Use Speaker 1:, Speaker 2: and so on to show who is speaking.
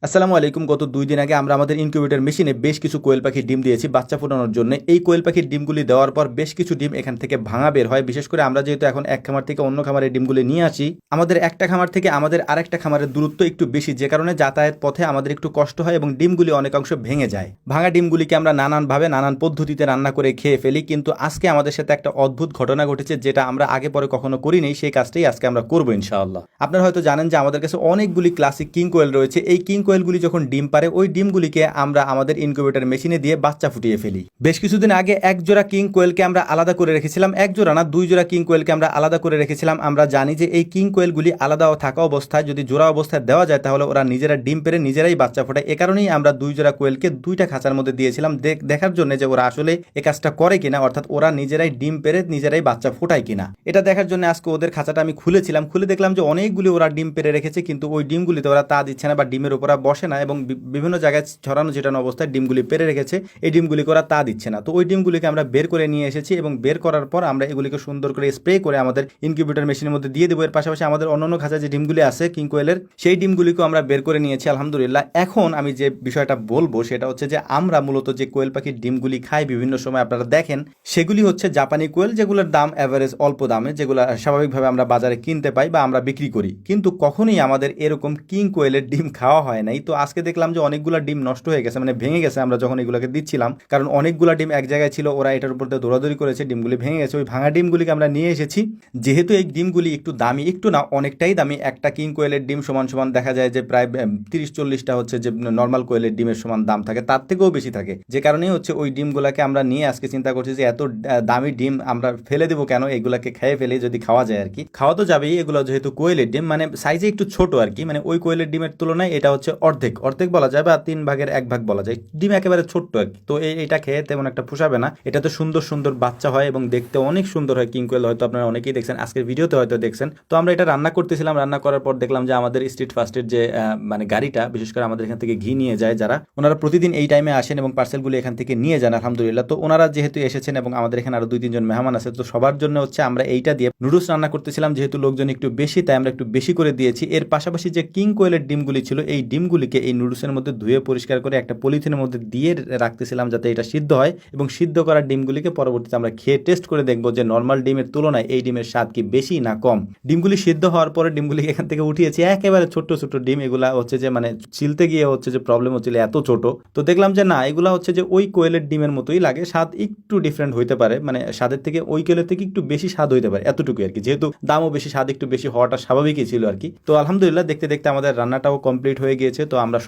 Speaker 1: আসসালামু আলাইকুম। গত ২ দিন আগে আমরা আমাদের ইনকিউবেটর মেশিনে বেশ কিছু কোয়েল পাখির ডিম দিয়েছি বাচ্চা ফোটানোর জন্য। এই কোয়েল পাখির ডিমগুলি দেওয়ার পর বেশ কিছু ডিম এখান থেকে ভাঙা বের হয়। বিশেষ করে আমরা যেহেতু এখন এক খামার থেকে অন্য খামারে ডিমগুলি নিয়ে আসি, আমাদের একটা খামার থেকে আমাদের আরেকটা খামারের দূরত্ব একটু বেশি, যে কারণে যাতায়াত পথে আমাদের একটু কষ্ট হয় এবং ডিমগুলি অনেকাংশ ভেঙে যায়। ভাঙা ডিমগুলিকে আমরা নানানভাবে নানান পদ্ধতিতে রান্না করে খেয়ে ফেলি, কিন্তু আজকে আমাদের সাথে একটা অদ্ভুত ঘটনা ঘটেছে, যেটা আমরা আগে পরে কখনো করিনি। সেই কাজটাই আজকে আমরা করবো ইনশাআল্লাহ। আপনারা হয়তো জানেন যে আমাদের কাছে অনেকগুলি ক্লাসিক কিং কোয়েল রয়েছে। এই কিং কোয়েলগুলি যখন ডিম পারে, ওই ডিমগুলিকে আমরা আমাদের ইনকিউবেটর মেশিনে দিয়ে বাচ্চা ফুটিয়ে ফেলি। বেশ কিছুদিন আগে এক জোড়া কিং কোয়েলকে আমরা আলাদা করে রেখেছিলাম, এক জোড়া না, 2 জোড়া কিং কোয়েলকে আমরা আলাদা করে রেখেছিলাম। আমরা জানি যে এই কিং কোয়েলগুলি আলাদা থাকা অবস্থায় যদি জোড়া অবস্থায় দেওয়া যায়, তাহলে ওরা নিজেরা ডিম পেরে নিজেরাই বাচ্চা ফোটায়। এ কারণেই আমরা 2 জোড়া কোয়েলকে 2টা খাঁচার মধ্যে দিয়েছিলাম, দেখার জন্য যে ওরা আসলে এই কাজটা করে কিনা, অর্থাৎ ওরা নিজেরাই ডিম পেরে নিজেরাই বাচ্চা ফোটায় কিনা। এটা দেখার জন্য আজকে ওদের খাঁচাটা আমি খুলেছিলাম। খুলে দেখলাম যে অনেকগুলি ওরা ডিম পেরে রেখেছে, কিন্তু ওই ডিমগুলিতে ওরা তা দিচ্ছে না বা ডিমের উপর বসে না, এবং বিভিন্ন জায়গায় ছড়ানো ছিটানো অবস্থায় ডিমগুলি পেরে রেখেছে। এই ডিমগুলিকে ওরা তা দিচ্ছে না। তো ওই ডিমগুলিকে আমরা বের করে নিয়ে এসেছি, এবং বের করার পর আমরা এগুলিকে সুন্দর করে স্প্রে করে আমাদের ইনকিউবেটর মেশিনের মধ্যে দিয়ে দেবো। এর পাশাপাশি আমাদের অন্যান্য খাঁচা যে ডিমগুলি আছে কিং কোয়েলের, সেই ডিমগুলিকেও আমরা বের করে নিয়েছি আলহামদুলিল্লাহ। এখন আমি যে বিষয়টা বলবো সেটা হচ্ছে যে আমরা মূলত যে কোয়েল পাখির ডিমগুলি খাই বিভিন্ন সময় আপনারা দেখেন, সেগুলি হচ্ছে জাপানি কোয়েল, যেগুলোর দাম অ্যাভারেজ অল্প দামে, যেগুলো স্বাভাবিকভাবে আমরা বাজারে কিনতে পাই বা আমরা বিক্রি করি। কিন্তু কখনোই আমাদের এরকম কিং কোয়েলের ডিম খাওয়া হয় নাই। তো আজকে দেখলাম যে অনেকগুলো ডিম নষ্ট হয়ে গেছে, মানে ভেঙে গেছে আমরা যখন এগুলোকে দিচ্ছিলাম, কারণ অনেকগুলো ডিম এক জায়গায় ছিল, ওরা এটার উপর দিয়ে দৌড়াদৌড়ি করেছে, ডিমগুলি ভেঙে গেছে। ওই ভাঙা ডিমগুলিকে আমরা নিয়ে এসেছি। যেহেতু এই ডিমগুলি একটু দামি, একটু না অনেকটাই দামি, একটা কিং কোয়েলের ডিম সমান সমান দেখা যায় যে প্রায় 30-40টা হচ্ছে যে নর্মাল কোয়েলের ডিমের সমান দাম থাকে, তার থেকেও বেশি থাকে। যে কারণেই হচ্ছে ওই ডিমগুলোকে আমরা নিয়ে আজকে চিন্তা করছি যে এত দামি ডিম আমরা ফেলে দেবো কেন, এগুলাকে খেয়ে ফেলে যদি খাওয়া যায় আর কি। খাওয়া তো যাবেই, এগুলো যেহেতু কোয়েলের ডিম, মানে সাইজে একটু ছোট আর কি, মানে ওই কোয়েলের ডিমের তুলনায় এটা হচ্ছে অর্ধেক অর্ধেক বলা যায়, বা 3 ভাগের 1 ভাগ বলা যায়। ডিম একেবারে ছোট্ট আর কি। তো এটা খেয়ে তেমন একটা পোষাবে না। এটা তো সুন্দর সুন্দর বাচ্চা হয় এবং দেখতে অনেক সুন্দর হয় কিং কোয়েল, হয়তো আপনারা অনেকেই দেখছেন, আজকের ভিডিওতে হয়তো দেখছেন। তো আমরা এটা রান্না করতেছিলাম, রান্না করার পর দেখলাম যে আমাদের স্ট্রিট ফাস্টের যে মানে গাড়িটা, বিশেষ করে আমাদের এখান থেকে ঘি নিয়ে যায় যারা, ওনারা প্রতিদিন এই টাইমে আসেন এবং পার্সেলগুলো এখান থেকে নিয়ে যান আলহামদুলিল্লাহ। তো ওনারা যেহেতু এসেছেন এবং আমাদের এখানে আরো 2-3 জন মেহমান আছে, তো সবার জন্য হচ্ছে আমরা এইটা দিয়ে নুডলস রান্না করতেছিলাম। যেহেতু লোকজন একটু বেশি, তাই আমরা একটু বেশি করে দিয়েছি। এর পাশাপাশি যে কিং কোয়েলের ডিমগুলি ছিল, এই ডিমগুলিকে এই নুডলসের মধ্যে ধুয়ে পরিষ্কার করে একটা পলিথিনের মধ্যে দিয়ে রাখতেছিলাম, যাতে এটা সিদ্ধ হয়, এবং সিদ্ধ করা ডিমগুলিকে পরবর্তীতে আমরা খেয়ে টেস্ট করে দেখবো যে নর্মাল ডিমের তুলনায় এই ডিমের স্বাদ কি বেশি না কম। ডিমগুলি সিদ্ধ হওয়ার পরে ডিমগুলিকে এখান থেকে উঠিয়েছি, একেবারে ছোট্ট ছোট্ট ডিম। এগুলা হচ্ছে যে মানে ছিলতে গিয়ে হচ্ছে যে প্রবলেম হচ্ছিল, এত ছোট। তো দেখলাম যে না, এগুলা হচ্ছে যে ওই কোয়েলের ডিমের মতোই লাগে, স্বাদ একটু ডিফারেন্ট হইতে পারে, মানে স্বাদের থেকে ওই কোয়েলের থেকে একটু বেশি স্বাদ হইতে পারে, এতটুকু আর কি। যেহেতু দামও বেশি, স্বাদ একটু বেশি হওয়াটা স্বাভাবিকই ছিল আর কি। তো আলহামদুলিল্লাহ দেখতে দেখতে আমাদের রান্নাটাও কমপ্লিট হয়ে গিয়েছে। তো আমরা